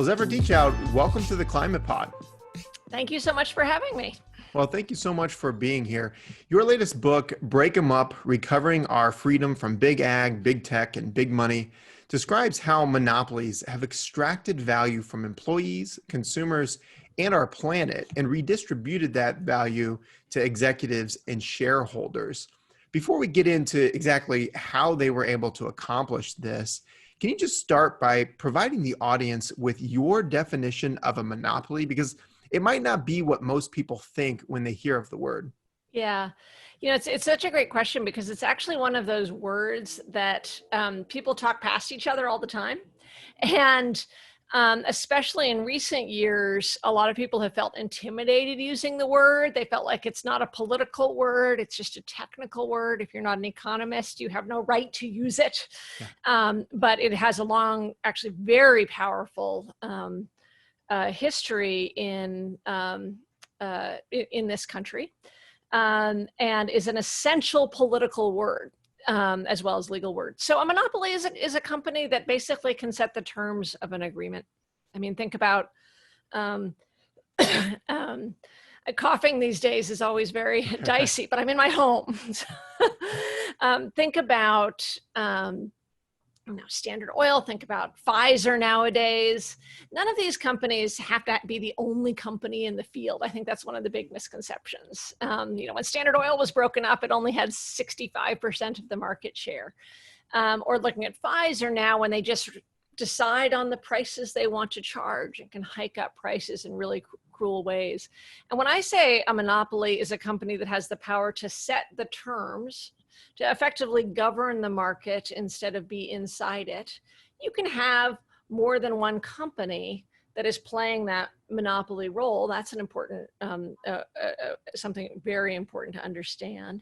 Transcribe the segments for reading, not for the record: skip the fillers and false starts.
Well, Zephyr Teachout, welcome to the Climate Pod. Thank you so much for having me. Well, thank you so much for being here. Your latest book, Break 'em Up, Recovering Our Freedom from Big Ag, Big Tech, and Big Money, describes how monopolies have extracted value from employees, consumers, and our planet and redistributed that value to executives and shareholders. Before we get into exactly how they were able to accomplish this, can you just start by providing the audience with your definition of a monopoly? Because it might not be what most people think when they hear of the word. Yeah, it's such a great question because it's actually one of those words that people talk past each other all the time. And especially in recent years, a lot of people have felt intimidated using the word. They felt like it's not a political word. It's just a technical word. If you're not an economist, you have no right to use it. Yeah. But it has a long, actually very powerful history in this country, and is an essential political word as well as legal word. So a monopoly is a company that basically can set the terms of an agreement. I mean, think about coughing these days is always very dicey, but I'm in my home. Think about Standard Oil, think about Pfizer nowadays. None of these companies have to be the only company in the field. I think that's one of the big misconceptions. When Standard Oil was broken up, it only had 65% of the market share. Or looking at Pfizer now, when they just decide on the prices they want to charge and can hike up prices in really cruel ways. And when I say a monopoly is a company that has the power to set the terms, to effectively govern the market instead of be inside it, you can have more than one company that is playing that monopoly role. That's an important, something very important to understand.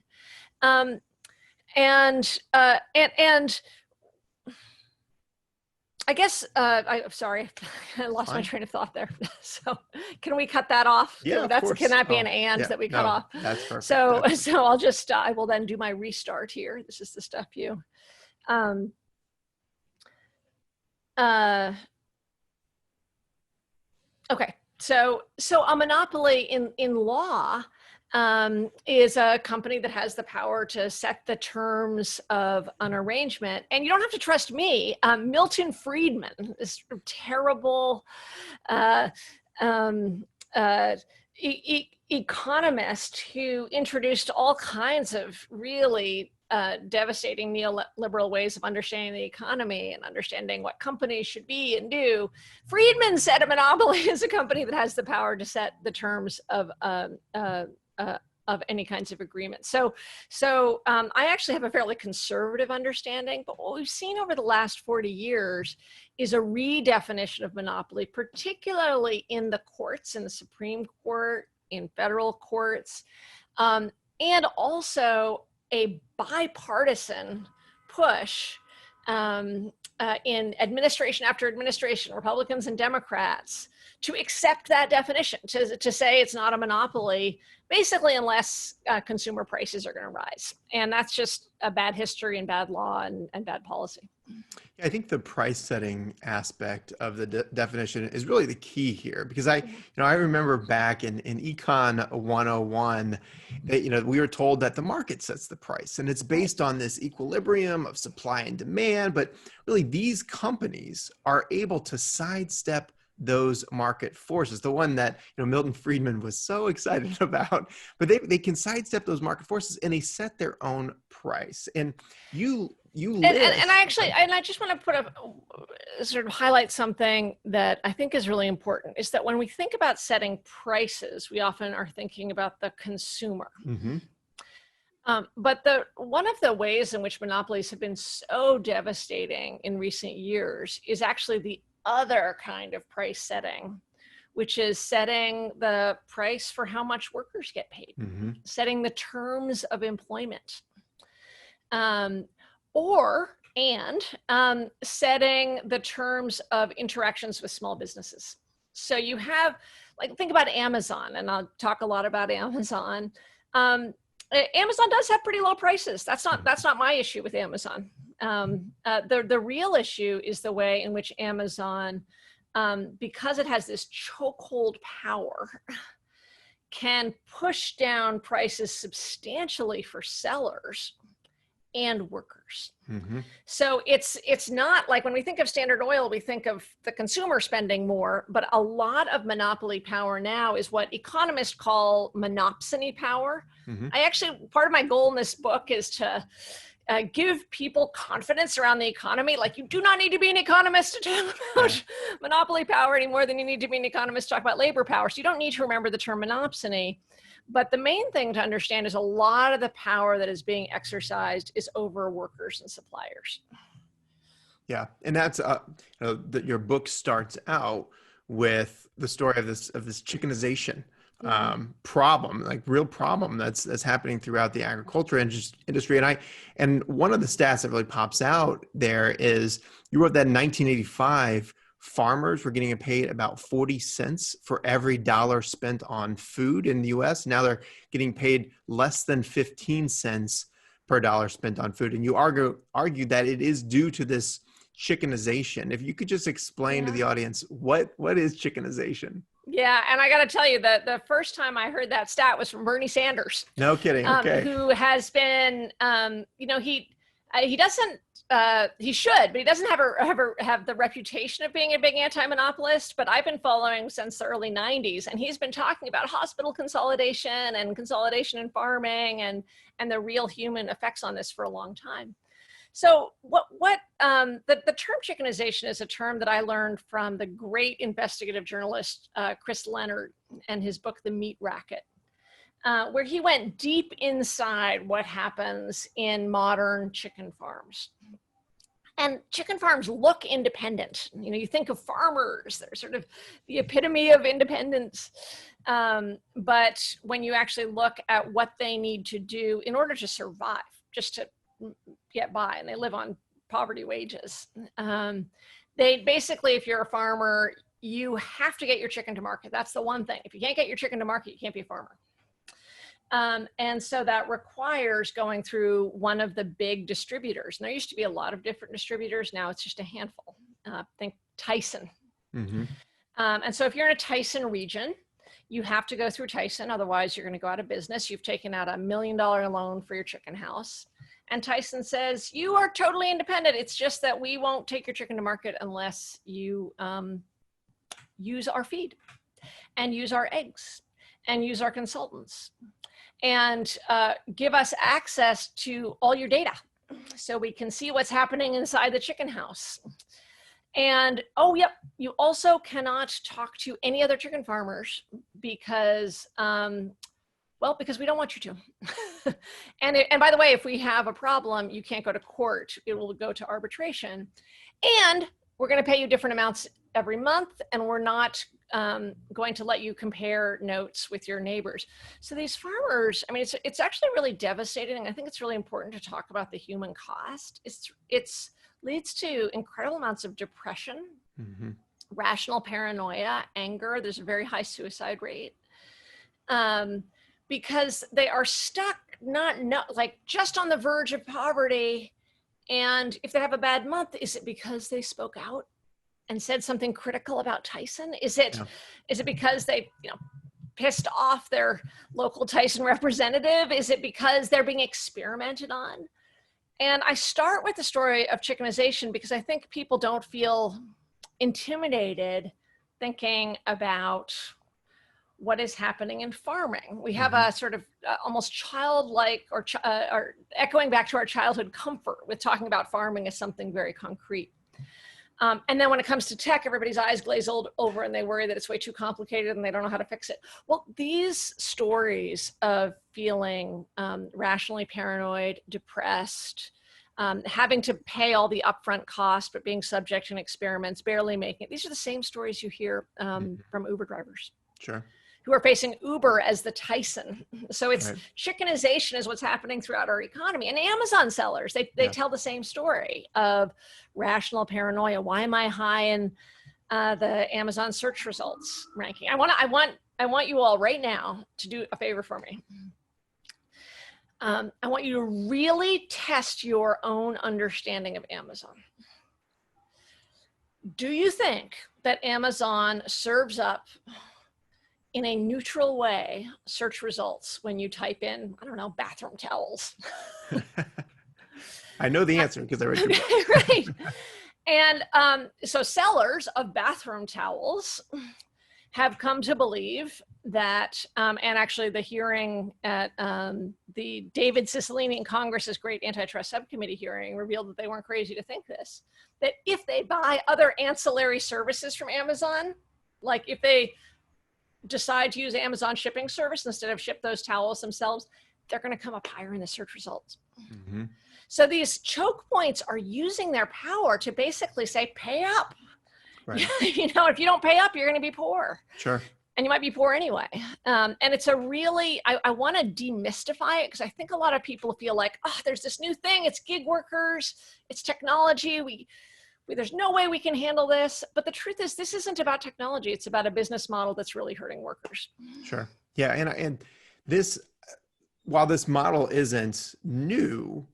I guess, I'm sorry, I lost my train of thought there. So can we cut that off? Yeah, of course. Can that be an and that we cut off? That's perfect. So I will then do my restart here. This is the stuff you, okay. So a monopoly in law is a company that has the power to set the terms of an arrangement. And you don't have to trust me. Milton Friedman, this terrible economist who introduced all kinds of really devastating neoliberal ways of understanding the economy and understanding what companies should be and do. Friedman said a monopoly is a company that has the power to set the terms of any kinds of agreement. So I actually have a fairly conservative understanding, but what we've seen over the last 40 years is a redefinition of monopoly, particularly in the courts, in the Supreme Court, in federal courts, and also a bipartisan push in administration after administration, Republicans and Democrats, to accept that definition, to say it's not a monopoly, basically unless consumer prices are going to rise. And that's just a bad history and bad law and bad policy. Yeah, I think the price setting aspect of the definition is really the key here, because I remember back in Econ 101, that, we were told that the market sets the price and it's based on this equilibrium of supply and demand. But really, these companies are able to sidestep those market forces, the one that Milton Friedman was so excited about, but they can sidestep those market forces and they set their own price. And you I just want to put sort of highlight something that I think is really important, is that when we think about setting prices, we often are thinking about the consumer. Mm-hmm. But one of the ways in which monopolies have been so devastating in recent years is actually the other kind of price setting, which is setting the price for how much workers get paid, mm-hmm. setting the terms of employment, setting the terms of interactions with small businesses. So you have, think about Amazon, and I'll talk a lot about Amazon. Amazon does have pretty low prices. That's not my issue with Amazon. The real issue is the way in which Amazon because it has this chokehold power, can push down prices substantially for sellers and workers. Mm-hmm. So it's not like when we think of Standard Oil, we think of the consumer spending more, but a lot of monopoly power now is what economists call monopsony power. Mm-hmm. Part of my goal in this book is to give people confidence around the economy. Like, you do not need to be an economist to talk about monopoly power any more than you need to be an economist to talk about labor power. So you don't need to remember the term monopsony. But the main thing to understand is a lot of the power that is being exercised is over workers and suppliers. Yeah, and that's that your book starts out with the story of this chickenization problem, like real problem that's happening throughout the agriculture industry. And one of the stats that really pops out there is you wrote that in 1985, farmers were getting paid about 40 cents for every dollar spent on food in the U.S. Now they're getting paid less than 15 cents per dollar spent on food. And you argue that it is due to this chickenization. If you could just explain to the audience what is chickenization? Yeah, and I got to tell you that the first time I heard that stat was from Bernie Sanders. No kidding. Okay. Who has been, he doesn't, he should, but he doesn't have the reputation of being a big anti-monopolist. But I've been following since the early 90s, and he's been talking about hospital consolidation and consolidation in farming and the real human effects on this for a long time. So the term chickenization is a term that I learned from the great investigative journalist Chris Leonard and his book, The Meat Racket, where he went deep inside what happens in modern chicken farms. And chicken farms look independent. You know, you think of farmers, they're sort of the epitome of independence. But when you actually look at what they need to do in order to survive, just to get by, and they live on poverty wages. They basically, if you're a farmer, you have to get your chicken to market. That's the one thing. If you can't get your chicken to market, you can't be a farmer. And so that requires going through one of the big distributors. And there used to be a lot of different distributors. Now it's just a handful. Think Tyson. Mm-hmm. And so if you're in a Tyson region, you have to go through Tyson. Otherwise, you're going to go out of business. You've taken out $1 million loan for your chicken house. And Tyson says, you are totally independent. It's just that we won't take your chicken to market unless you use our feed and use our eggs and use our consultants and give us access to all your data so we can see what's happening inside the chicken house. And, oh, yep, you also cannot talk to any other chicken farmers because because we don't want you to. And by the way, if we have a problem, you can't go to court. It will go to arbitration. And we're going to pay you different amounts every month, and we're not going to let you compare notes with your neighbors. So these farmers, I mean, it's actually really devastating. I think it's really important to talk about the human cost. It's leads to incredible amounts of depression, mm-hmm. rational paranoia, anger. There's a very high suicide rate. Because they are stuck, not just on the verge of poverty. And if they have a bad month, is it because they spoke out and said something critical about Tyson? Is it because they, pissed off their local Tyson representative? Is it because they're being experimented on? And I start with the story of chickenization because I think people don't feel intimidated thinking about what is happening in farming. We have a sort of almost childlike or echoing back to our childhood comfort with talking about farming as something very concrete. And then when it comes to tech, everybody's eyes glaze over and they worry that it's way too complicated and they don't know how to fix it. Well, these stories of feeling rationally paranoid, depressed, having to pay all the upfront cost, but being subject to experiments, barely making it. These are the same stories you hear from Uber drivers. Sure. Who are facing Uber as the Tyson. So it's chickenization is what's happening throughout our economy. And Amazon sellers, they tell the same story of rational paranoia. Why am I high in the Amazon search results ranking? I want you all right now to do a favor for me. I want you to really test your own understanding of Amazon. Do you think that Amazon serves up in a neutral way search results when you type in, I don't know, bathroom towels? I know the answer because I read your book. Right. And so sellers of bathroom towels have come to believe that, and actually the hearing at the David Cicilline in Congress's great antitrust subcommittee hearing revealed that they weren't crazy to think this, that if they buy other ancillary services from Amazon, like if they decide to use Amazon shipping service instead of ship those towels themselves, they're going to come up higher in the search results. Mm-hmm. So these choke points are using their power to basically say, pay up. Right. You know, if you don't pay up, you're going to be poor. Sure. And you might be poor anyway. And it's a really, I want to demystify it because I think a lot of people feel like, oh, there's this new thing. It's gig workers. It's technology. There's no way we can handle this. But the truth is, this isn't about technology. It's about a business model that's really hurting workers. Sure. Yeah. And this, while this model isn't new,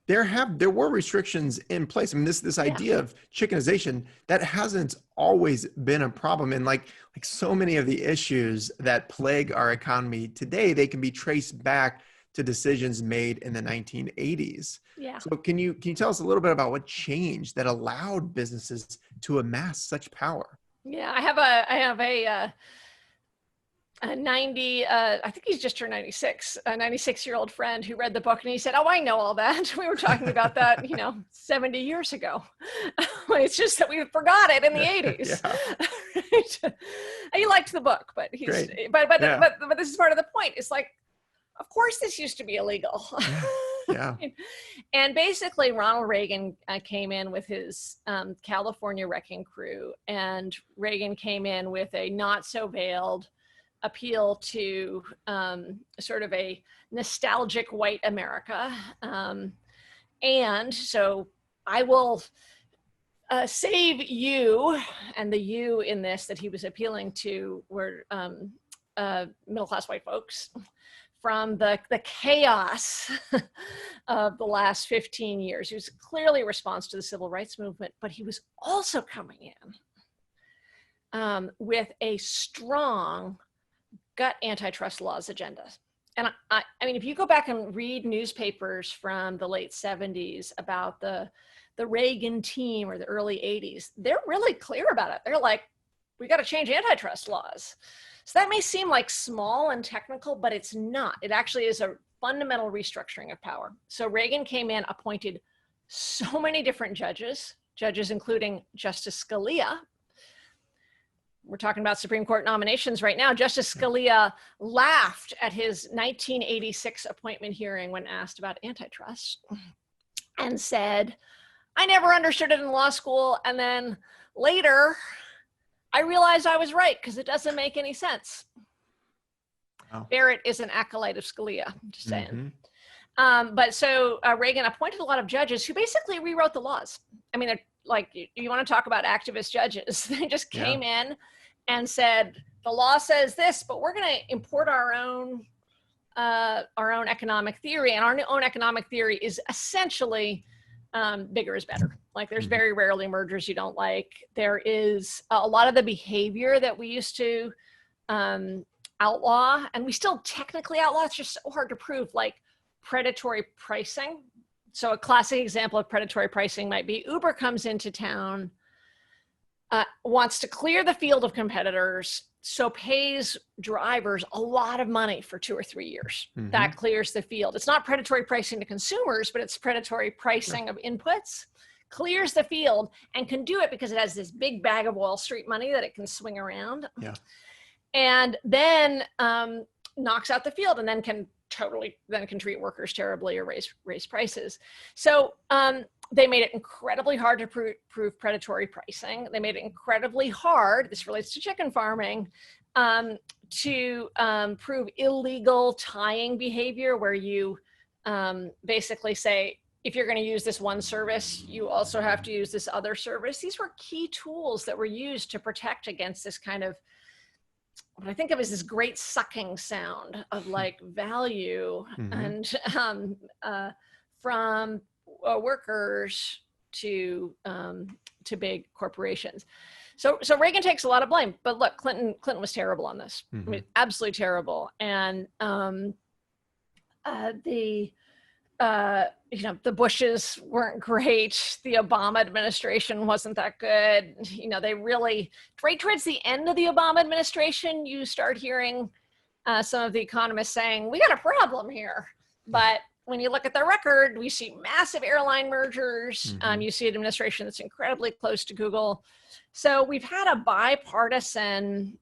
there were restrictions in place. I mean, this idea of chickenization, that hasn't always been a problem. And like so many of the issues that plague our economy today, they can be traced back to decisions made in the 1980s. Yeah. So can you tell us a little bit about what changed that allowed businesses to amass such power? Yeah, I have a 90, I think he's just turned 96, a 96-year-old friend who read the book and he said, oh, I know all that. We were talking about that, 70 years ago. It's just that we forgot it in the 80s. Yeah. Right? He liked the book, but but this is part of the point. It's like, of course this used to be illegal. Yeah. And basically Ronald Reagan came in with his California wrecking crew, and Reagan came in with a not so veiled appeal to sort of a nostalgic white America. And so I will save you, and the you in this that he was appealing to were middle-class white folks, from the chaos of the last 15 years. He was clearly a response to the civil rights movement, but he was also coming in with a strong gut antitrust laws agenda. And I mean, if you go back and read newspapers from the late 70s about the Reagan team or the early 80s, they're really clear about it. They're like, we got to change antitrust laws. So that may seem like small and technical, but it's not. It actually is a fundamental restructuring of power. So Reagan came in, appointed so many different judges including Justice Scalia. We're talking about Supreme Court nominations right now. Justice Scalia laughed at his 1986 appointment hearing when asked about antitrust and said, I never understood it in law school. And then later, I realized I was right because it doesn't make any sense. Wow. Barrett is an acolyte of Scalia, I'm just saying. Mm-hmm. But so Reagan appointed a lot of judges who basically rewrote the laws. I mean, they're like, you want to talk about activist judges. They just came in and said, the law says this, but we're going to import our own economic theory. And our own economic theory is essentially bigger is better. Like there's very rarely mergers you don't like. There is a lot of the behavior that we used to outlaw, and we still technically outlaw, it's just so hard to prove, like predatory pricing. So a classic example of predatory pricing might be Uber comes into town, wants to clear the field of competitors, so pays drivers a lot of money for 2 or 3 years. Mm-hmm. That clears the field. It's not predatory pricing to consumers, but it's predatory pricing of inputs. Clears the field and can do it because it has this big bag of Wall Street money that it can swing around. Yeah. And then knocks out the field, and then can treat workers terribly or raise prices. So they made it incredibly hard to prove predatory pricing. They made it incredibly hard, this relates to chicken farming, to prove illegal tying behavior, where you basically say, if you're going to use this one service, you also have to use this other service. These were key tools that were used to protect against this kind of, what I think of as this great sucking sound of like value and from workers to big corporations. So Reagan takes a lot of blame, but look, Clinton was terrible on this. I mean, absolutely terrible. And the Bushes weren't great. The Obama administration wasn't that good. They really, right towards the end of the Obama administration, you start hearing some of the economists saying, we got a problem here. But when you look at the record, we see massive airline mergers. You see an administration that's incredibly close to Google. So we've had a bipartisan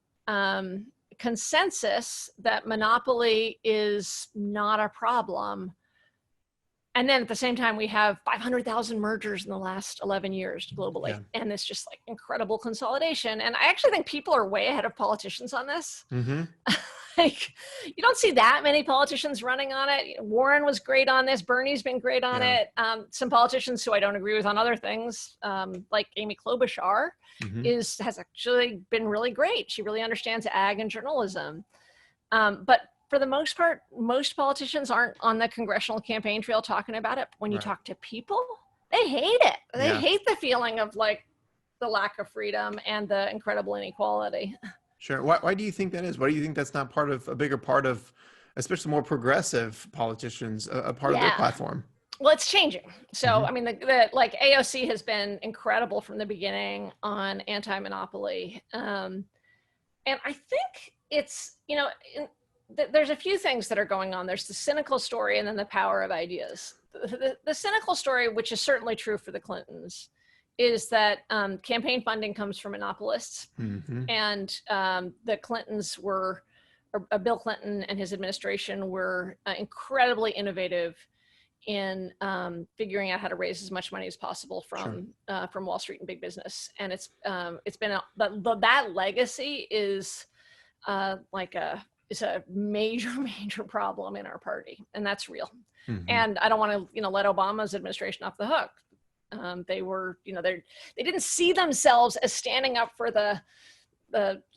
consensus that monopoly is not a problem. And then at the same time, we have 500,000 mergers in the last 11 years globally. Yeah. And it's just like incredible consolidation. And I actually think people are way ahead of politicians on this. Like, you don't see that many politicians running on it. Warren was great on this. Bernie's been great on it. Some politicians who I don't agree with on other things, like Amy Klobuchar, has actually been really great. She really understands ag and journalism. But for the most part, most politicians aren't on the congressional campaign trail talking about it. When you talk to people, they hate it. They hate the feeling of like the lack of freedom and the incredible inequality. Sure. Why do you think that is? Why do you think that's not part of a bigger part of, especially more progressive politicians, a part of their platform? Well, it's changing. So, I mean, like AOC has been incredible from the beginning on anti-monopoly. And I think it's, there's a few things that are going on. There's the cynical story and then the power of ideas. The cynical story, which is certainly true for the Clintons, is that campaign funding comes from monopolists. And the Clintons were, Bill Clinton and his administration were incredibly innovative in figuring out how to raise as much money as possible from Wall Street and big business. And it's been, that legacy is it's a major problem in our party, and that's real. And I don't want to, let Obama's administration off the hook. They were, they didn't see themselves as standing up for the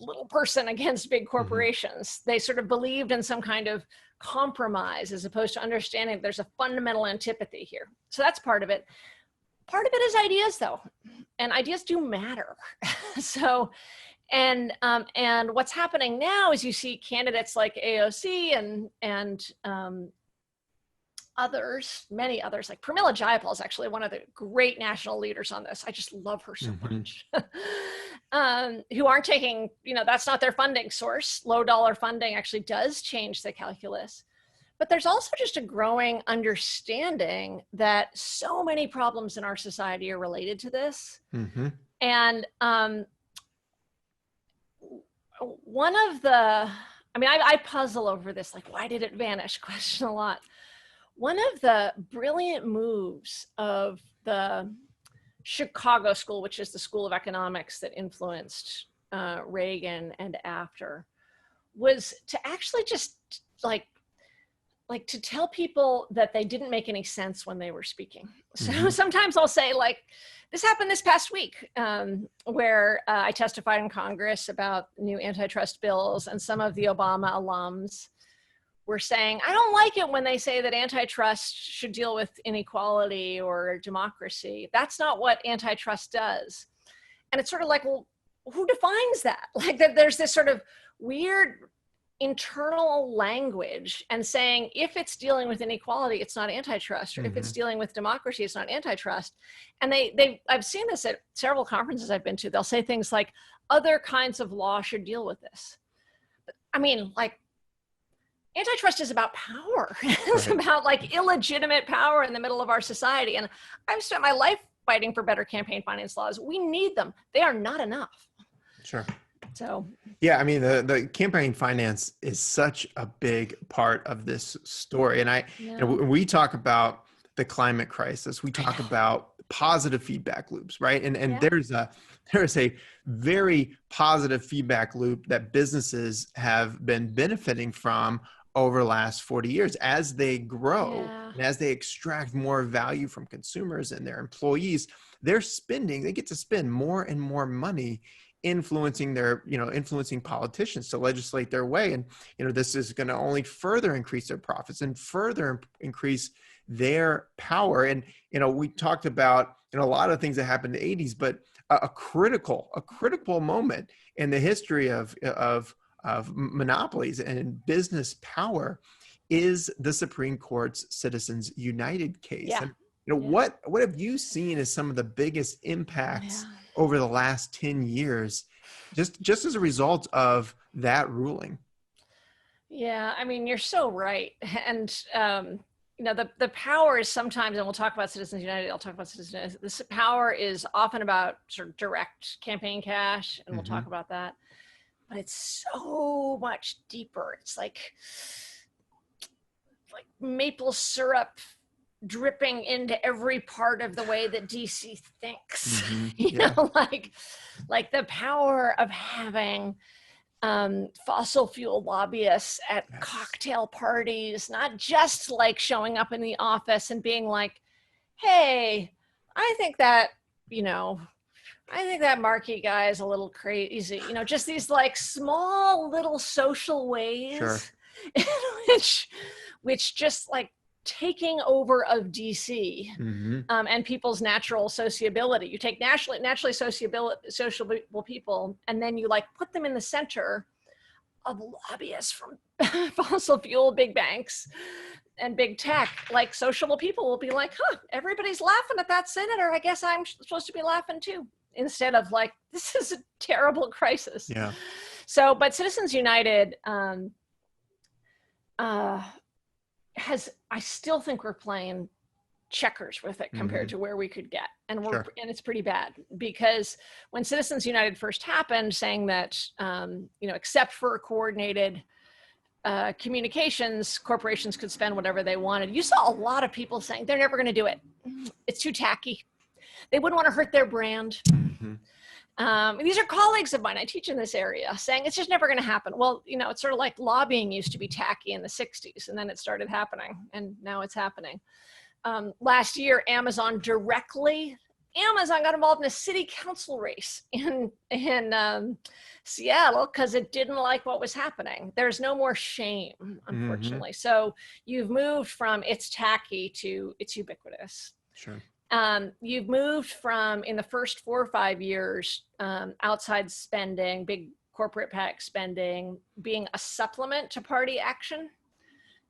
little person against big corporations. They sort of believed in some kind of compromise as opposed to understanding there's a fundamental antipathy here. So that's part of it. Part of it is ideas, though, and ideas do matter. And what's happening now is you see candidates like AOC and others, many others, like Pramila Jayapal is actually one of the great national leaders on this. I just love her so much. Who aren't taking, that's not their funding source. Low dollar funding actually does change the calculus. But there's also just a growing understanding that so many problems in our society are related to this. And one of the, I puzzle over this, like, why did it vanish question a lot. One of the brilliant moves of the Chicago School, which is the School of Economics that influenced Reagan and after, was to actually just like to tell people that they didn't make any sense when they were speaking. So sometimes I'll say, like, this happened this past week where I testified in Congress about new antitrust bills, and some of the Obama alums were saying, I don't like it when they say that antitrust should deal with inequality or democracy. That's not what antitrust does. And it's sort of like, well, who defines that? Like, that there's this sort of weird internal language and saying, if it's dealing with inequality, it's not antitrust, or if it's dealing with democracy, it's not antitrust. And I've seen this at several conferences I've been to. They'll say things like, other kinds of law should deal with this. Like, antitrust is about power. It's about like illegitimate power in the middle of our society. And I've spent my life fighting for better campaign finance laws. We need them. They are not enough. Sure. So, yeah, the campaign finance is such a big part of this story. And we talk about the climate crisis. We talk about positive feedback loops, right? And there's a very positive feedback loop that businesses have been benefiting from over the last 40 years as they grow and as they extract more value from consumers and their employees. They get to spend more and more money influencing politicians to legislate their way. And, this is going to only further increase their profits and further increase their power. And, we talked about a lot of things that happened in the 80s, but a critical moment in the history of monopolies and business power is the Supreme Court's Citizens United case. Yeah. And what have you seen as some of the biggest impacts over the last 10 years, just as a result of that ruling? Yeah, I mean, you're so right. And the power is sometimes, and we'll talk about Citizens United, I'll talk about Citizens United. This power is often about sort of direct campaign cash, and we'll talk about that. But it's so much deeper. It's like maple syrup dripping into every part of the way that DC thinks. You know, like the power of having fossil fuel lobbyists at cocktail parties, not just like showing up in the office and being like, hey, I think that Markey guy is a little crazy. Just these like small little social ways in which just like taking over of DC and people's natural sociability. You take naturally sociable people, and then you like put them in the center of lobbyists from fossil fuel big banks and big tech. Like sociable people will be like, everybody's laughing at that senator. I guess I'm supposed to be laughing too. Instead of like, this is a terrible crisis. Yeah. So, but Citizens United I still think we're playing checkers with it compared to where we could get. And and it's pretty bad, because when Citizens United first happened, saying that, except for coordinated communications, corporations could spend whatever they wanted. You saw a lot of people saying they're never going to do it. It's too tacky. They wouldn't want to hurt their brand. These are colleagues of mine, I teach in this area, saying it's just never going to happen. Well, it's sort of like lobbying used to be tacky in the 60s, and then it started happening, and now it's happening. Last year, Amazon got involved in a city council race in Seattle because it didn't like what was happening. There's no more shame, unfortunately. So you've moved from it's tacky to it's ubiquitous. Sure. You've moved from, in the first 4 or 5 years, outside spending, big corporate PAC spending, being a supplement to party action,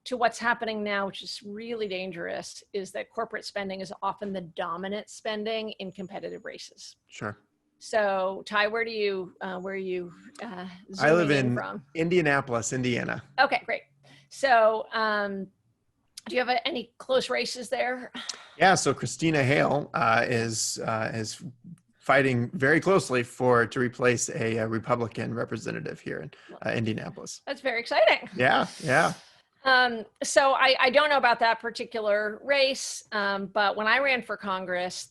to what's happening now, which is really dangerous, is that corporate spending is often the dominant spending in competitive races. Sure. So, Ty, where are you I live in in from? Indianapolis, Indiana. Okay, great. So, do you have any close races there? Yeah, so Christina Hale is fighting very closely to replace a Republican representative here in Indianapolis. That's very exciting. Yeah. So I don't know about that particular race, but when I ran for Congress,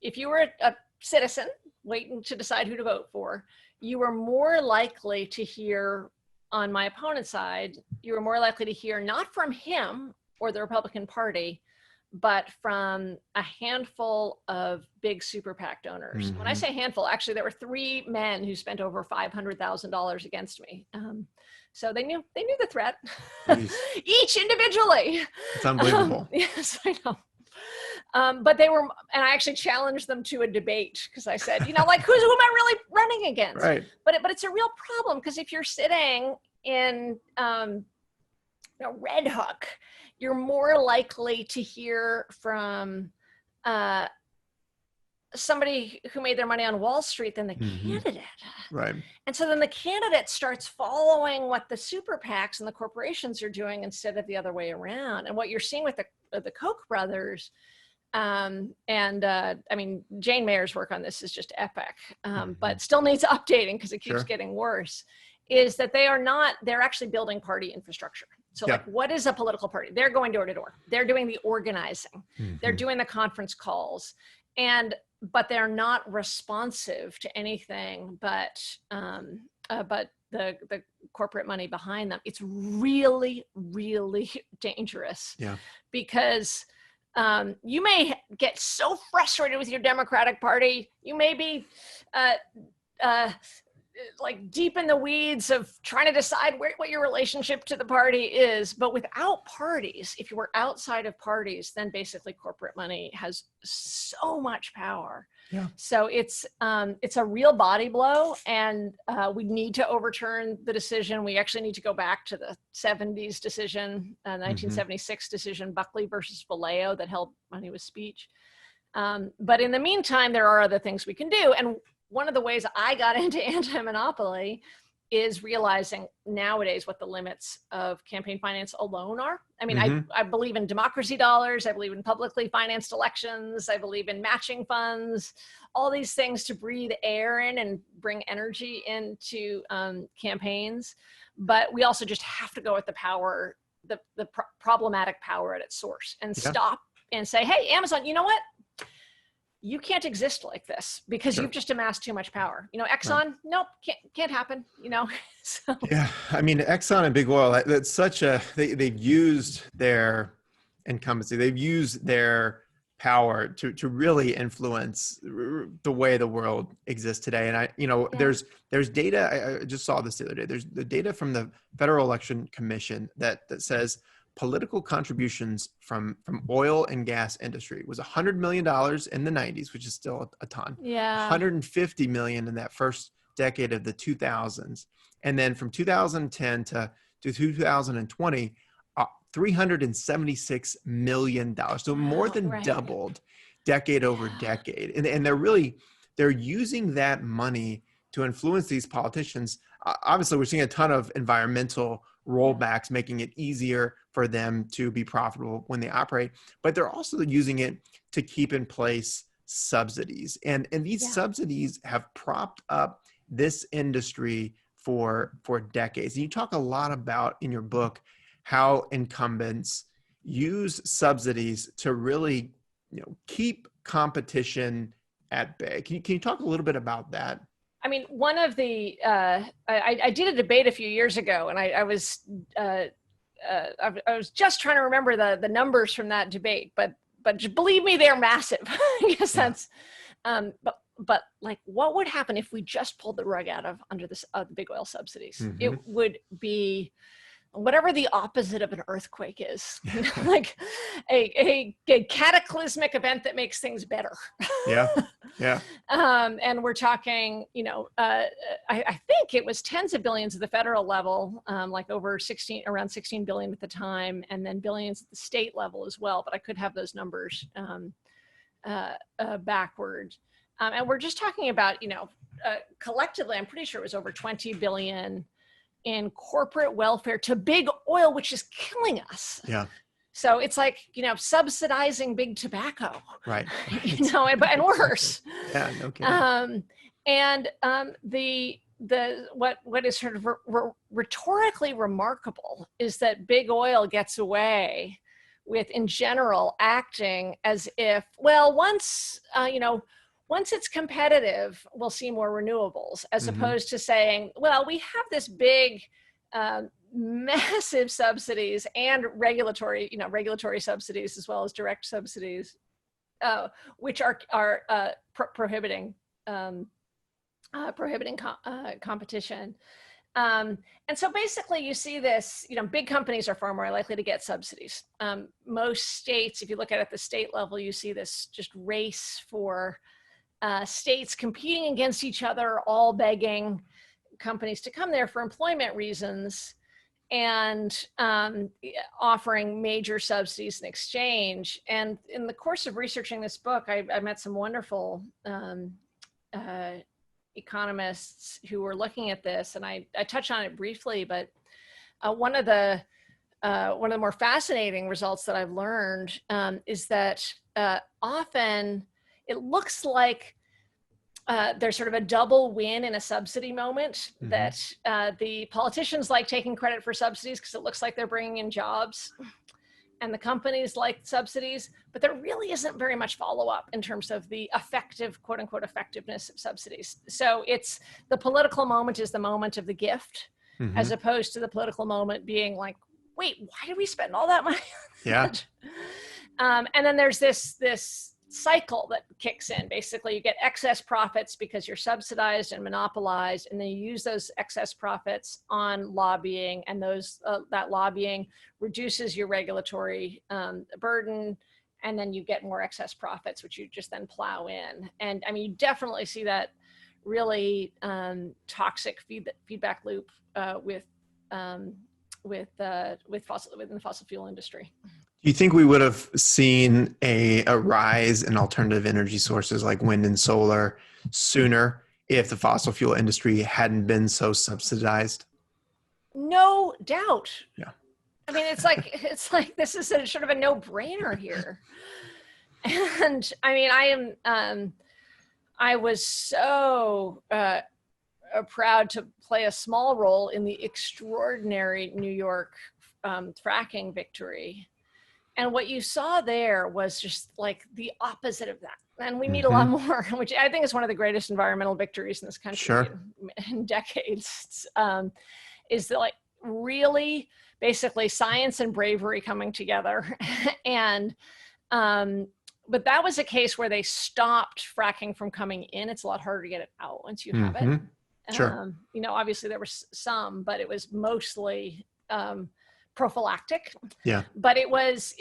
if you were a citizen waiting to decide who to vote for, you were more likely to hear, on my opponent's side, you were more likely to hear not from him or the Republican Party, but from a handful of big super PAC donors. When I say handful, actually there were 3 men who spent over $500,000 against me. So they knew the threat, each individually. It's unbelievable. Yes, I know. But and I actually challenged them to a debate, because I said, who am I really running against? Right. But it's a real problem, because if you're sitting in Red Hook, you're more likely to hear from somebody who made their money on Wall Street than the candidate. Right. And so then the candidate starts following what the super PACs and the corporations are doing instead of the other way around. And what you're seeing with the Koch brothers, I mean, Jane Mayer's work on this is just epic, but still needs updating because it keeps getting worse, is that they're actually building party infrastructure. So like, what is a political party? They're going door to door. They're doing the organizing. They're doing the conference calls, but they're not responsive to anything but the corporate money behind them. It's really, really dangerous. Yeah. Because you may get so frustrated with your Democratic Party, you may be like deep in the weeds of trying to decide what your relationship to the party is. But without parties, if you were outside of parties, then basically corporate money has so much power. Yeah. So it's a real body blow, and we need to overturn the decision. We actually need to go back to the 70s decision, 1976 decision, Buckley versus Vallejo, that held money with speech. But in the meantime, there are other things we can do. And one of the ways I got into anti-monopoly is realizing nowadays what the limits of campaign finance alone are. I mean, I believe in democracy dollars. I believe in publicly financed elections. I believe in matching funds, all these things to breathe air in and bring energy into campaigns. But we also just have to go at the power, the problematic power at its source, and stop and say, hey, Amazon, you know what? You can't exist like this because you've just amassed too much power. You know, Exxon, nope, can't happen, you know. So. Yeah, I mean, Exxon and Big Oil, that's such a, they've used their incumbency, they've used their power to really influence the way the world exists today. And there's data, I just saw this the other day, there's the data from the Federal Election Commission that says political contributions from oil and gas industry was $100 million in the 90s, which is still a ton. Yeah. 150 million in that first decade of the 2000s. And then from 2010 to 2020, $376 million. So more than doubled decade over decade. And they're using that money to influence these politicians. Obviously, we're seeing a ton of environmental rollbacks, making it easier for them to be profitable when they operate, but they're also using it to keep in place subsidies. And these subsidies have propped up this industry for decades. And you talk a lot about in your book how incumbents use subsidies to really, keep competition at bay. Can you talk a little bit about that? I mean, one of the, I did a debate a few years ago, and I was just trying to remember the numbers from that debate, but just believe me, they're massive. I guess that's, but like, what would happen if we just pulled the rug out under the big oil subsidies? It would be whatever the opposite of an earthquake is, like a cataclysmic event that makes things better. And we're talking, I think it was tens of billions at the federal level, like around 16 billion at the time, and then billions at the state level as well. But I could have those numbers backward. And we're just talking about, collectively, I'm pretty sure it was over 20 billion in corporate welfare to big oil, which is killing us. Yeah. So it's like, subsidizing big tobacco. Right. And worse. Yeah, no kidding. What is sort of rhetorically remarkable is that big oil gets away with, in general, acting as if, well, once it's competitive, we'll see more renewables, as opposed to saying, well, we have this big, massive subsidies and regulatory subsidies as well as direct subsidies, which are prohibiting competition. And so basically you see this, big companies are far more likely to get subsidies. Most states, if you look at it at the state level, you see this just race for states competing against each other, all begging companies to come there for employment reasons, and offering major subsidies in exchange. And in the course of researching this book, I met some wonderful economists who were looking at this, and I touched on it briefly, but one of the more fascinating results that I've learned is that often it looks like there's sort of a double win in a subsidy moment, that the politicians like taking credit for subsidies because it looks like they're bringing in jobs, and the companies like subsidies, but there really isn't very much follow-up in terms of the effective, quote unquote, effectiveness of subsidies. So it's the political moment is the moment of the gift, as opposed to the political moment being like, wait, why did we spend all that money? Yeah. And then there's this cycle that kicks in. Basically, you get excess profits because you're subsidized and monopolized, and then you use those excess profits on lobbying, and that lobbying reduces your regulatory burden, and then you get more excess profits, which you just then plow in. And I mean, you definitely see that really toxic feedback loop within the fossil fuel industry. Do you think we would have seen a rise in alternative energy sources like wind and solar sooner if the fossil fuel industry hadn't been so subsidized? No doubt. Yeah. I mean, it's like this is sort of a no-brainer here. And I mean, I was so proud to play a small role in the extraordinary New York fracking victory. And what you saw there was just like the opposite of that. And we need a lot more, which I think is one of the greatest environmental victories in this country in decades, is that, like, really basically science and bravery coming together. And but that was a case where they stopped fracking from coming in. It's a lot harder to get it out once you have it. Sure. You know, obviously there was some, but it was mostly prophylactic. Yeah. But it was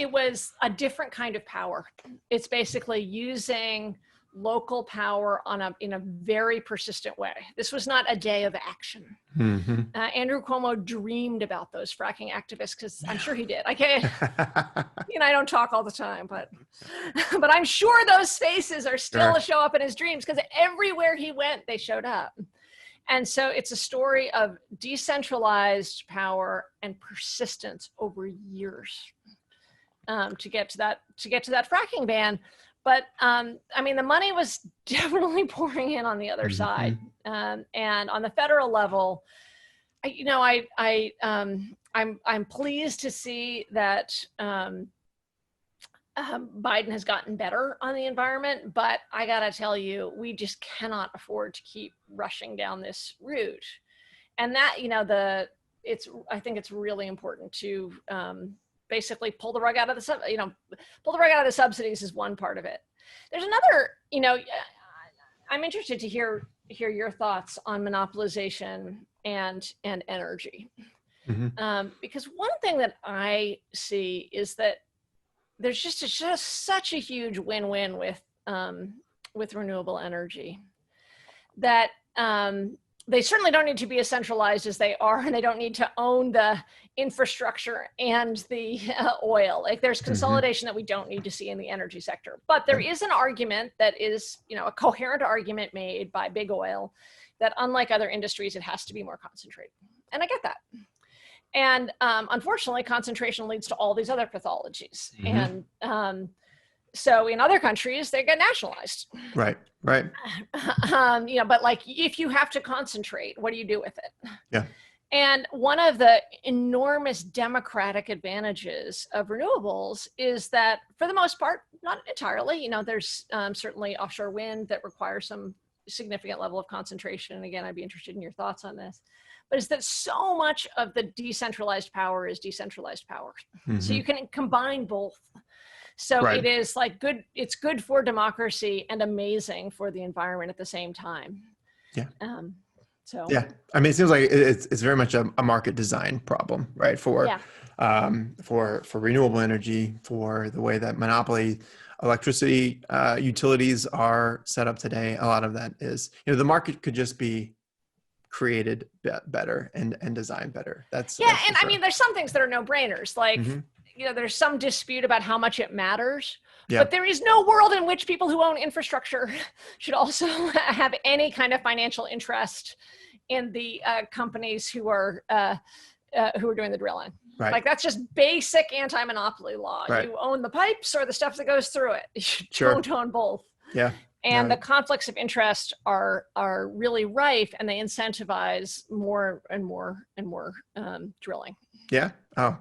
a different kind of power. It's basically using local power in a very persistent way. This was not a day of action. Andrew Cuomo dreamed about those fracking activists, because I'm sure he did. I can't, I don't talk all the time, but I'm sure those faces are still to show up in his dreams, because everywhere he went, they showed up. And so it's a story of decentralized power and persistence over years to get to that fracking ban. But I mean, the money was definitely pouring in on the other side, and on the federal level, I'm pleased to see that Biden has gotten better on the environment, but I gotta tell you, we just cannot afford to keep rushing down this route. And that, I think it's really important to basically pull the rug out of the subsidies is one part of it. There's another, I'm interested to hear your thoughts on monopolization and energy. Because one thing that I see is that there's just such a huge win-win with renewable energy, that they certainly don't need to be as centralized as they are, and they don't need to own the infrastructure and the oil. Like, there's consolidation that we don't need to see in the energy sector. But there is an argument that is, a coherent argument made by big oil that, unlike other industries, it has to be more concentrated. And I get that. And unfortunately, concentration leads to all these other pathologies. And so in other countries, they get nationalized. Right. But like, if you have to concentrate, what do you do with it? Yeah. And one of the enormous democratic advantages of renewables is that, for the most part, not entirely, there's certainly offshore wind that requires some significant level of concentration. And again, I'd be interested in your thoughts on this. But is that so much of the decentralized power is decentralized power. So you can combine both. So it is like good, it's good for democracy and amazing for the environment at the same time. Yeah. Yeah, I mean, it seems like it's very much a market design problem, right? For renewable energy, for the way that monopoly electricity utilities are set up today. A lot of that is, the market could just be created better and designed better. That's and I mean, there's some things that are no-brainers, like there's some dispute about how much it matters, but there is no world in which people who own infrastructure should also have any kind of financial interest in the companies who are doing the drilling. Right. Like, that's just basic anti-monopoly law. Right. You own the pipes or the stuff that goes through it. You don't own both. Yeah. And the conflicts of interest are really rife, and they incentivize more and more and more drilling. Yeah. Oh,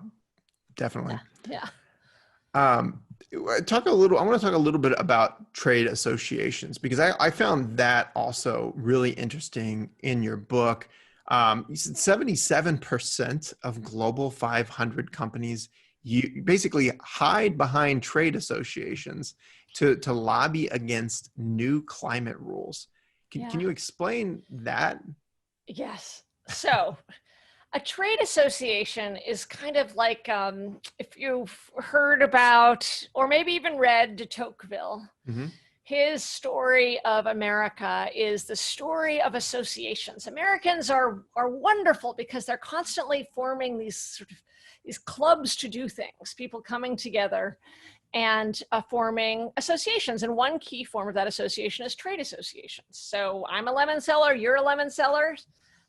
definitely. Yeah. I want to talk a little bit about trade associations, because I found that also really interesting in your book. You said 77% of global 500 companies you basically hide behind trade associations to lobby against new climate rules. Can you explain that? Yes. So a trade association is kind of like, if you've heard about, or maybe even read de Tocqueville, his story of America is the story of associations. Americans are wonderful because they're constantly forming these clubs to do things, people coming together and forming associations. And one key form of that association is trade associations. So I'm a lemon seller, you're a lemon seller.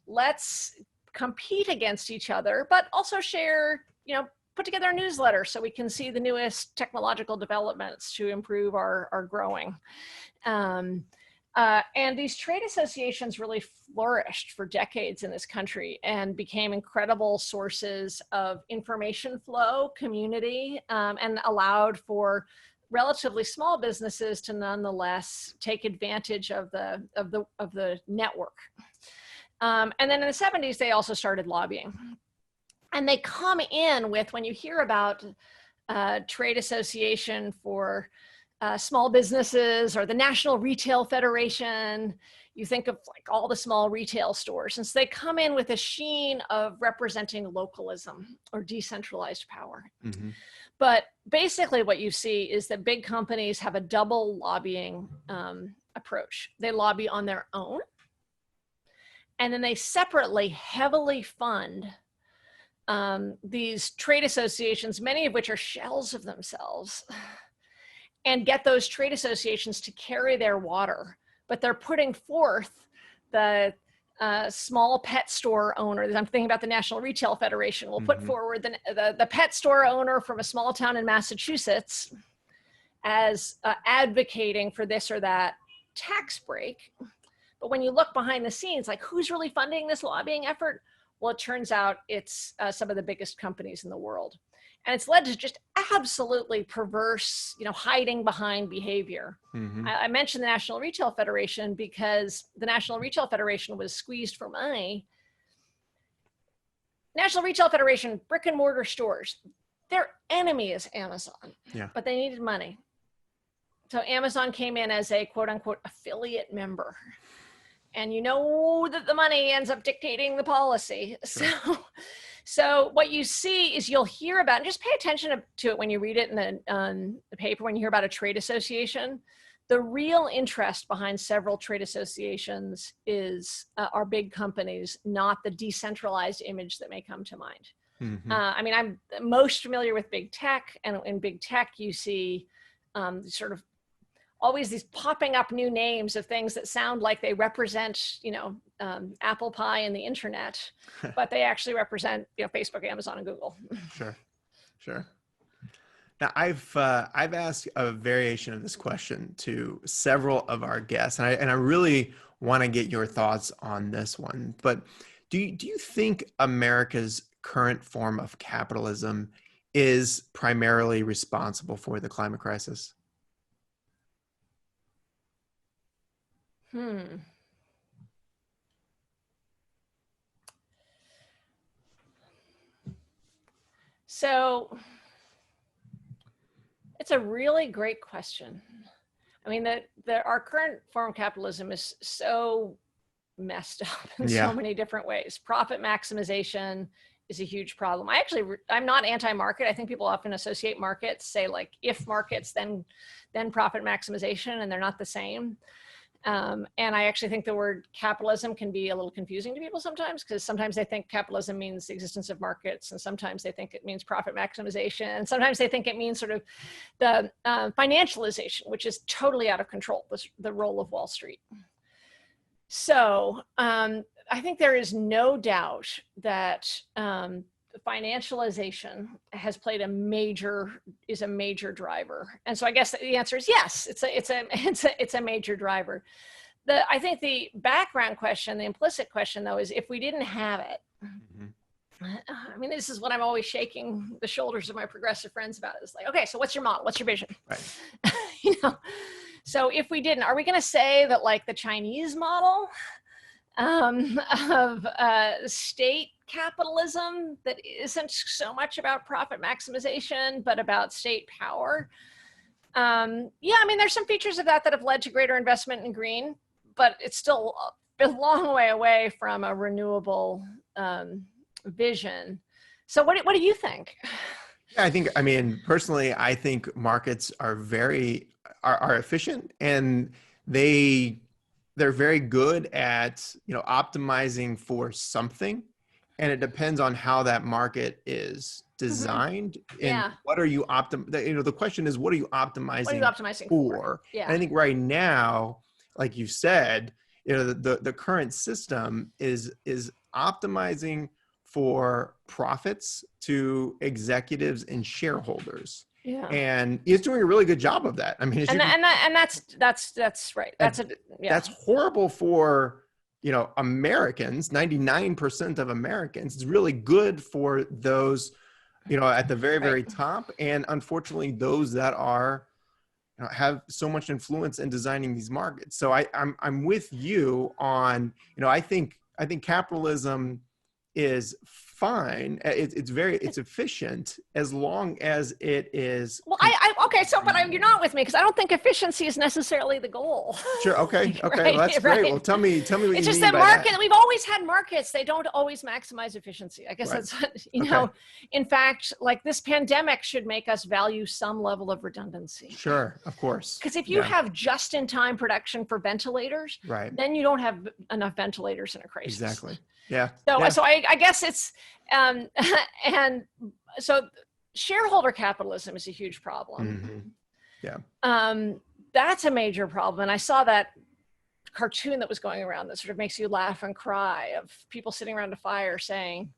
Let's compete against each other, but also share, put together a newsletter so we can see the newest technological developments to improve our growing. And these trade associations really flourished for decades in this country and became incredible sources of information flow, community, and allowed for relatively small businesses to nonetheless take advantage of the network. And then in the 70s, they also started lobbying. And they come in with, when you hear about trade association for small businesses or the National Retail Federation, you think of like all the small retail stores. And so they come in with a sheen of representing localism or decentralized power. But basically what you see is that big companies have a double lobbying approach. They lobby on their own, and then they separately heavily fund these trade associations, many of which are shells of themselves, and get those trade associations to carry their water. But they're putting forth the small pet store owner. I'm thinking about the National Retail Federation. Will put forward the pet store owner from a small town in Massachusetts as advocating for this or that tax break. But when you look behind the scenes, like who's really funding this lobbying effort? Well, it turns out it's some of the biggest companies in the world. And it's led to just absolutely perverse, hiding behind behavior. I mentioned the National Retail Federation because the National Retail Federation was squeezed for money. National Retail Federation, brick and mortar stores, their enemy is Amazon, but they needed money. So Amazon came in as a quote unquote affiliate member. And you know that the money ends up dictating the policy. Sure. So what you see is you'll hear about, and just pay attention to it when you read it in the paper, when you hear about a trade association, the real interest behind several trade associations are big companies, not the decentralized image that may come to mind. I'm most familiar with big tech, and in big tech, you see sort of always these popping up new names of things that sound like they represent, apple pie and the internet, but they actually represent, Facebook, Amazon, and Google. Sure. Now, I've asked a variation of this question to several of our guests, and I really want to get your thoughts on this one. But do you think America's current form of capitalism is primarily responsible for the climate crisis? So it's a really great question. I mean, our current form of capitalism is so messed up in so many different ways. Profit maximization is a huge problem. I'm not anti-market. I think people often associate markets, say like if markets, then profit maximization, and they're not the same. And I actually think the word capitalism can be a little confusing to people sometimes, because sometimes they think capitalism means the existence of markets, and sometimes they think it means profit maximization, and sometimes they think it means sort of the financialization, which is totally out of control, the role of Wall Street. So I think there is no doubt that financialization is a major driver. And so I guess the answer is yes, it's a major driver. I think the background question, the implicit question though, is if we didn't have it, I mean, this is what I'm always shaking the shoulders of my progressive friends about. It's like, okay, so what's your model? What's your vision? Right. So if we didn't, are we going to say that like the Chinese model of state capitalism that isn't so much about profit maximization, but about state power. Yeah, I mean, there's some features of that have led to greater investment in green, but it's still a long way away from a renewable vision. So what do you think? Yeah, I mean, personally, I think markets are are efficient, and they're very good at, optimizing for something. And it depends on how that market is designed and Yeah. what are you the question is, what are you What are you optimizing optimizing for? Yeah. And I think right now, like you said, the current system is optimizing for profits to executives and shareholders. Yeah. And it's doing a really good job of that. I mean, that's right. That's horrible for, Americans. 99% of Americans. It's really good for those, at the very, very top. And unfortunately, those that are, have so much influence in designing these markets. So I'm with you on, I think capitalism is fine. It's efficient as long as it is. Well, okay. So, but you're not with me because I don't think efficiency is necessarily the goal. Sure. Okay. Okay. Right, Well, that's great. Well, tell me what it's you just mean that by that. we've always had markets. They don't always maximize efficiency. I guess that's, in fact, like this pandemic should make us value some level of redundancy. Sure. Of course. Because if you have just-in-time production for ventilators, then you don't have enough ventilators in a crisis. Exactly. Yeah. So I guess it's, and so shareholder capitalism is a huge problem. Mm-hmm. Yeah. That's a major problem. And I saw that cartoon that was going around that sort of makes you laugh and cry, of people sitting around a fire saying,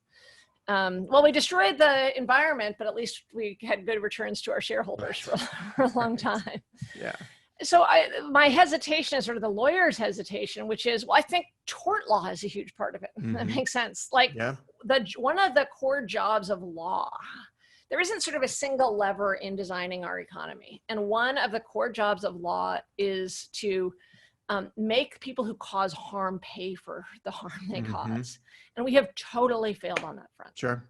well, we destroyed the environment, but at least we had good returns to our shareholders for a long time. Yeah. So my hesitation is sort of the lawyer's hesitation, which is, well, I think tort law is a huge part of it. Mm-hmm. That makes sense. Like one of the core jobs of law, there isn't sort of a single lever in designing our economy. And one of the core jobs of law is to make people who cause harm pay for the harm they cause. And we have totally failed on that front. Sure.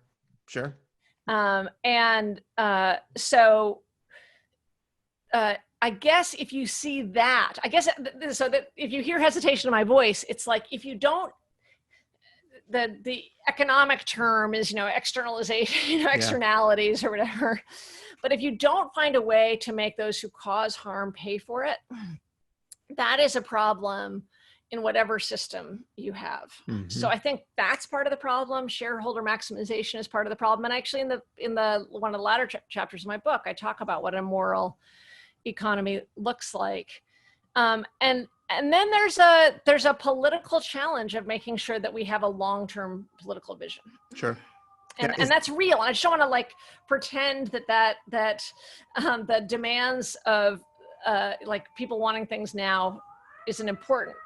I guess if you see that, so that if you hear hesitation in my voice, it's like, if you don't, the economic term is, externalization, externalities or whatever. But if you don't find a way to make those who cause harm pay for it, that is a problem in whatever system you have. So I think that's part of the problem. Shareholder maximization is part of the problem. And actually in the one of the latter chapters of my book, I talk about what a moral economy looks like. And then there's a political challenge of making sure that we have a long-term political vision. Sure. And that's real. And I just don't want to like pretend that the demands of like people wanting things now isn't important.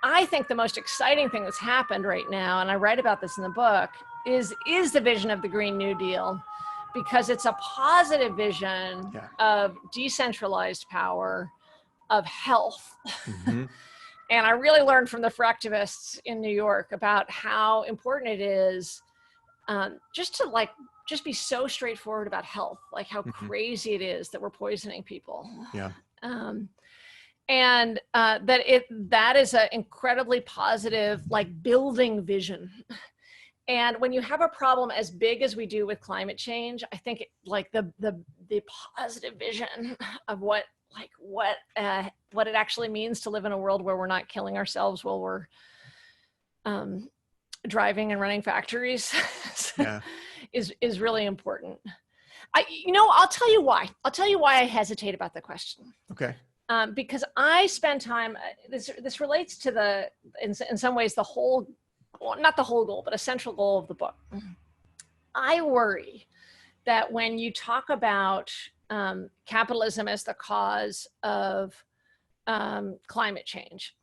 I think the most exciting thing that's happened right now, and I write about this in the book, is the vision of the Green New Deal, because it's a positive vision of decentralized power, of health. And I really learned from the fractivists in New York about how important it is just to be so straightforward about health, like how crazy it is that we're poisoning people. Yeah. And that is an incredibly positive, like, building vision. And when you have a problem as big as we do with climate change, I think the positive vision of what it actually means to live in a world where we're not killing ourselves while we're driving and running factories is really important. I'll tell you why. I'll tell you why I hesitate about the question. Okay. Because I spend time. This relates to in some ways the whole. Well, not the whole goal, but a central goal of the book. I worry that when you talk about capitalism as the cause of climate change,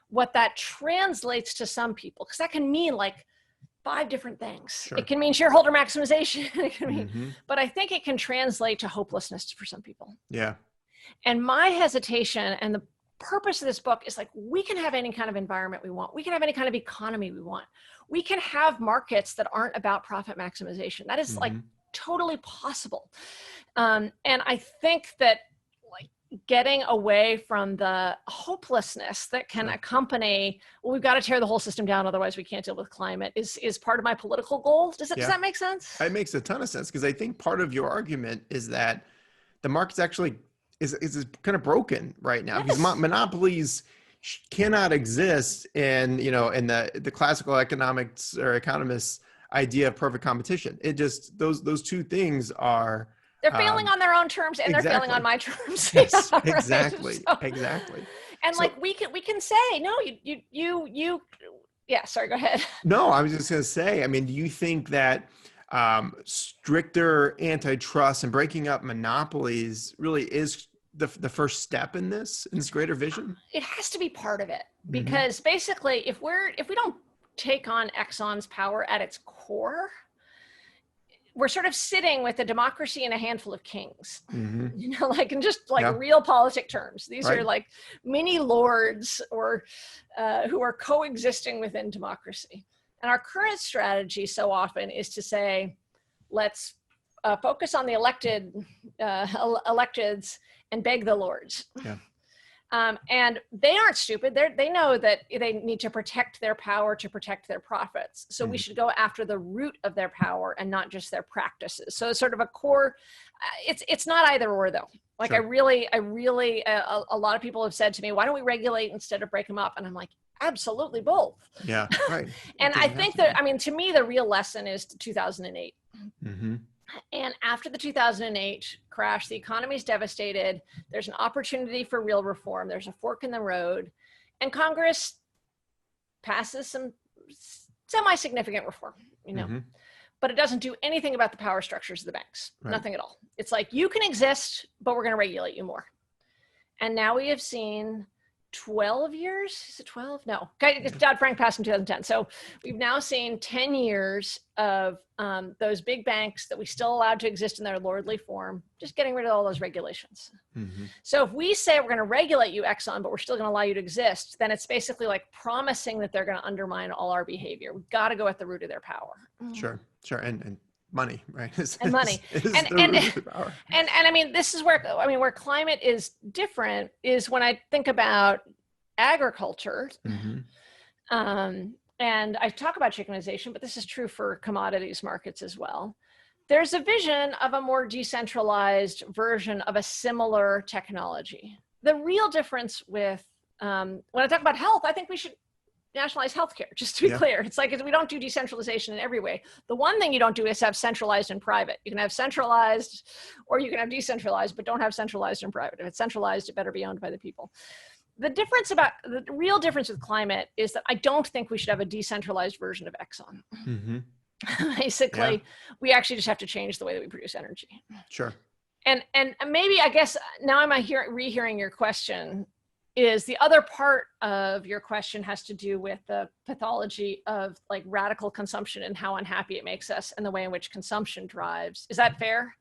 what that translates to some people, because that can mean like 5 different things. Sure. It can mean shareholder maximization. It can mean, but I think it can translate to hopelessness for some people. Yeah. And my hesitation, and purpose of this book is like, we can have any kind of environment we want. We can have any kind of economy we want. We can have markets that aren't about profit maximization. That is like totally possible. And I think that like getting away from the hopelessness that can accompany, well, we've got to tear the whole system down, otherwise we can't deal with climate, is part of my political goal. Does that make sense? It makes a ton of sense, because I think part of your argument is that the market's actually is kind of broken right now, because monopolies cannot exist in the classical economics or economists idea of perfect competition. It just those two things are they're failing on their own terms, and they're failing on my terms. Yes, exactly. Exactly. And so, like we can say, no, you yeah, sorry, go ahead. No, I was just going to say, I mean, do you think that stricter antitrust and breaking up monopolies really is the first step in this greater vision? It has to be part of it, because basically if we don't take on Exxon's power at its core, we're sort of sitting with a democracy and a handful of kings, like in just like real politic terms. These are like mini lords or who are coexisting within democracy. And our current strategy so often is to say, let's focus on the electeds and beg the lords. Yeah. And they aren't stupid. They know that they need to protect their power to protect their profits. So we should go after the root of their power and not just their practices. So it's sort of a core, it's not either or though. Like I really, a lot of people have said to me, why don't we regulate instead of break them up? And I'm like, absolutely both. Yeah, right. And I think that, I mean, to me, the real lesson is 2008. And after the 2008 crash, the economy is devastated. There's an opportunity for real reform. There's a fork in the road. And Congress passes some semi-significant reform, but it doesn't do anything about the power structures of the banks. Nothing at all. It's like, you can exist, but we're going to regulate you more. And now we have seen 12 years, is it 12? No, Dodd-Frank passed in 2010. So we've now seen 10 years of those big banks that we still allowed to exist in their lordly form, just getting rid of all those regulations. So if we say we're going to regulate you, Exxon, but we're still going to allow you to exist, then it's basically like promising that they're going to undermine all our behavior. We've got to go at the root of their power. Sure. And money, right? And money. And I mean, this is where, where climate is different is when I think about agriculture. And I talk about chickenization, but this is true for commodities markets as well. There's a vision of a more decentralized version of a similar technology. The real difference with, when I talk about health, I think we should nationalize healthcare, just to be clear. It's like, we don't do decentralization in every way. The one thing you don't do is have centralized and private. You can have centralized or you can have decentralized, but don't have centralized and private. If it's centralized, it better be owned by the people. The real difference with climate is that I don't think we should have a decentralized version of Exxon. Basically, we actually just have to change the way that we produce energy. Sure. And maybe, I guess now I'm rehearing your question, is the other part of your question has to do with the pathology of like radical consumption and how unhappy it makes us and the way in which consumption drives. Is that fair?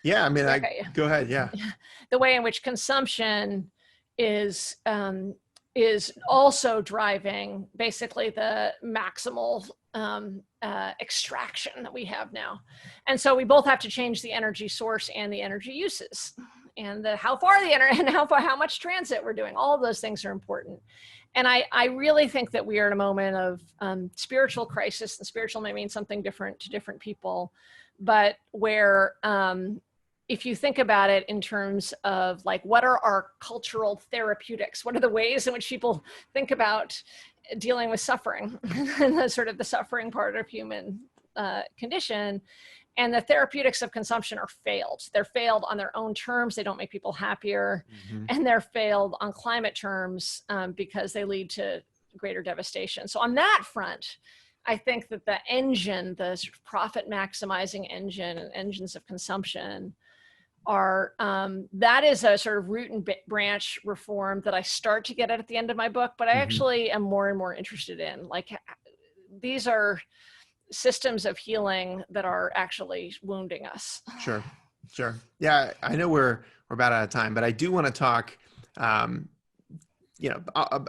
Yeah, I mean, go ahead. Yeah. The way in which consumption is also driving basically the maximal extraction that we have now. And so we both have to change the energy source and the energy uses. And how far the energy and how much transit we're doing. All of those things are important. And I really think that we are in a moment of spiritual crisis, and spiritual may mean something different to different people, but where if you think about it in terms of like, what are our cultural therapeutics? What are the ways in which people think about dealing with suffering and the sort of the suffering part of human condition? And the therapeutics of consumption are failed. They're failed on their own terms. They don't make people happier. And they're failed on climate terms because they lead to greater devastation. So on that front, I think that the engine, the sort of profit maximizing engine and engines of consumption are, that is a sort of root and branch reform that I start to get at the end of my book, but I actually am more and more interested in. Like, these are systems of healing that are actually wounding us. Sure. Yeah, I know we're about out of time, but I do want to talk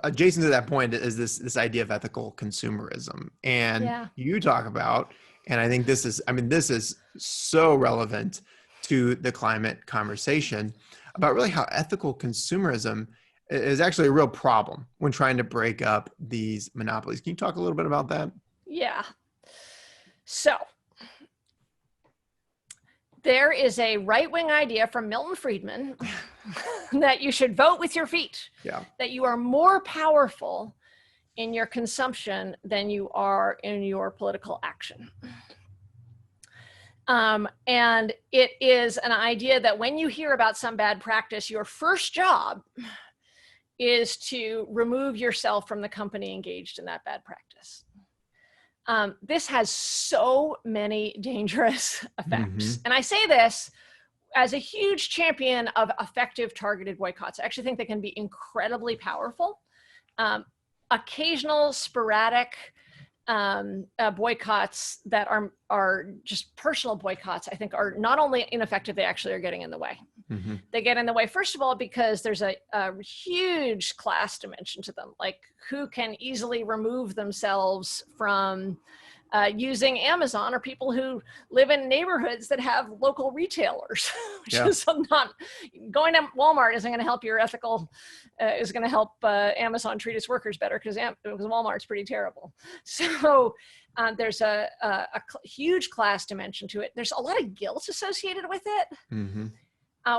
adjacent to that point is this idea of ethical consumerism, and Yeah. you talk about, and I think this is so relevant to the climate conversation about really how ethical consumerism is actually a real problem when trying to break up these monopolies. Can you talk a little bit about that? Yeah. So there is a right-wing idea from Milton Friedman that you should vote with your feet, Yeah. that you are more powerful in your consumption than you are in your political action. And it is an idea that when you hear about some bad practice, your first job is to remove yourself from the company engaged in that bad practice. This has so many dangerous effects. Mm-hmm. And I say this as a huge champion of effective targeted boycotts. I actually think they can be incredibly powerful. Occasional sporadic boycotts that are just personal boycotts, I think, are not only ineffective, they actually are getting in the way. Mm-hmm. They get in the way, first of all, because there's a huge class dimension to them, like who can easily remove themselves from using Amazon, or people who live in neighborhoods that have local retailers, which is not, going to Walmart isn't going to help your ethical, is going to help Amazon treat its workers better, because Walmart's pretty terrible. So there's a huge class dimension to it. There's a lot of guilt associated with it. Mm-hmm.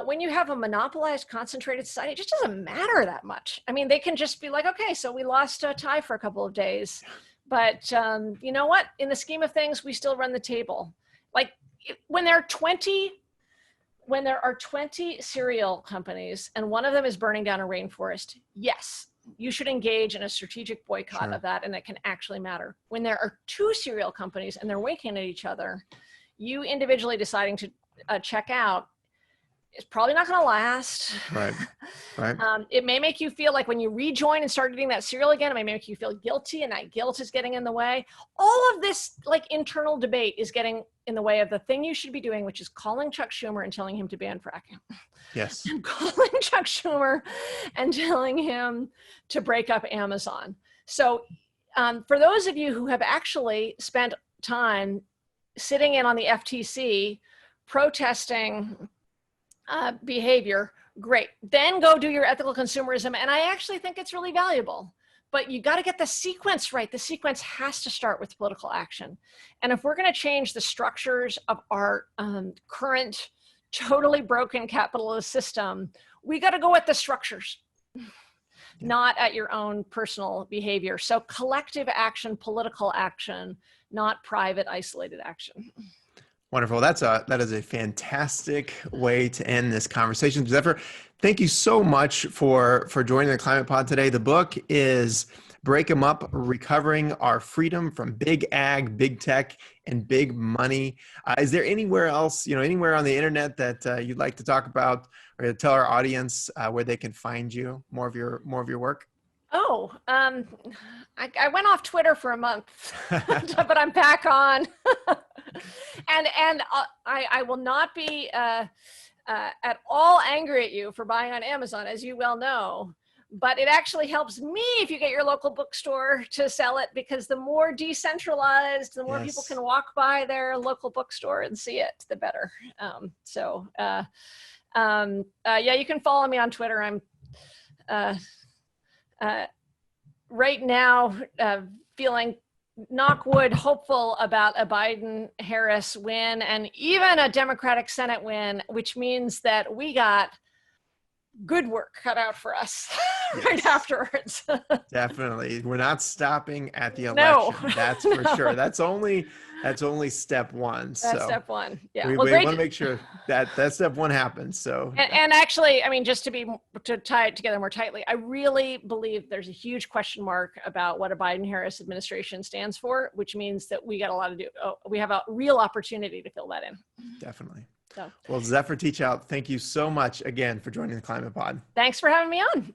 When you have a monopolized, concentrated society, it just doesn't matter that much. I mean, they can just be like, okay, so we lost a tie for a couple of days, but you know what? In the scheme of things, we still run the table. Like when there are 20 cereal companies and one of them is burning down a rainforest, yes, you should engage in a strategic boycott of that, and it can actually matter. When there are 2 cereal companies and they're winking at each other, you individually deciding to check out, it's probably not going to last. Right. Right. It may make you feel like when you rejoin and start eating that cereal again, it may make you feel guilty, and that guilt is getting in the way. All of this like internal debate is getting in the way of the thing you should be doing, which is calling Chuck Schumer and telling him to ban fracking. Yes. And calling Chuck Schumer and telling him to break up Amazon. So for those of you who have actually spent time sitting in on the FTC protesting behavior, great. Then go do your ethical consumerism. And I actually think it's really valuable. But you got to get the sequence right. The sequence has to start with political action. And if we're going to change the structures of our current totally broken capitalist system, we got to go at the structures, not at your own personal behavior. So collective action, political action, not private, isolated action. Wonderful. That is a fantastic way to end this conversation. Zephyr, thank you so much for joining the Climate Pod today. The book is Break 'em Up, Recovering Our Freedom from Big Ag, Big Tech, and Big Money. Is there anywhere else, anywhere on the internet that you'd like to talk about, or to tell our audience where they can find you, more of your work? Oh, I went off Twitter for a month, but I'm back on. and I will not be at all angry at you for buying on Amazon, as you well know. But it actually helps me if you get your local bookstore to sell it, because the more decentralized, the more people can walk by their local bookstore and see it, the better. Yeah, you can follow me on Twitter. I'm right now feeling, knock wood, hopeful about a Biden-Harris win and even a Democratic Senate win, which means that we got good work cut out for us right afterwards. Definitely. We're not stopping at the No. election. That's for sure. That's only step one. That's step one. Yeah. We want to make sure that step one happens. So, and actually, I mean, just to tie it together more tightly, I really believe there's a huge question mark about what a Biden-Harris administration stands for, which means that we got a lot to do. We have a real opportunity to fill that in. Definitely. So, well, Zephyr Teachout, thank you so much again for joining the Climate Pod. Thanks for having me on.